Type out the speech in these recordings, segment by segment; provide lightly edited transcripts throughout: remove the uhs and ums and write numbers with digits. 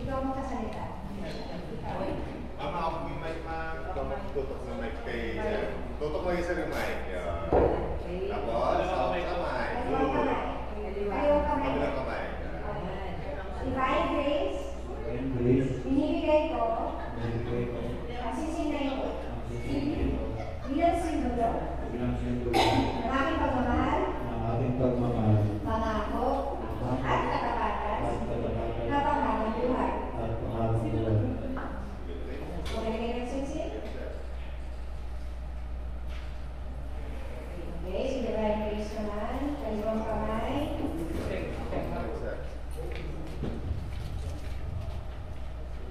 Ikaw magkasalita. Mama, ako yung mic, ma. Tutok na mic kay sir. Tutok mo yung sir yung mic. Tapos, sa mic. Kaliwang kamay. Kabilang kamay. Divine grace. Binibigay ko. Ang sisinay ko. Bilang simbolo. Ng aking pagmamahal. Pangako. At katapatan. Na panghabang buhay. Okay, kayo nagsisin? Okay, so divine grace naman. Kaliwang kamay.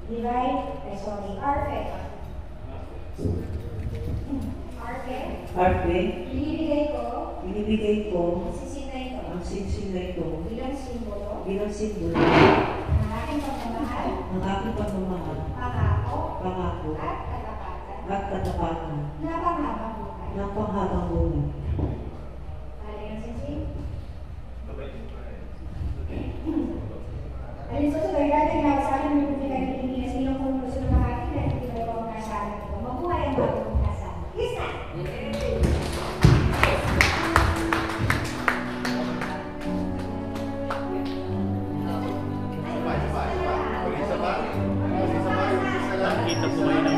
Divine, Arpe. Arpe, Binibigay ko. ang sinsin na ito, Bilang simbolo. ng Ng aking pagmamahal. pangako Pangako. at katapatan Na panghabang buhay. ng panghabang buhay. Alin ang sinsing? Alin sa susunod natin na sa akin ng publika ng Pilipinas bilang kung gusto ng mga akin na hindi ba ito ang kasalan ko. Mabuhay ang bagong kasalan. Isa!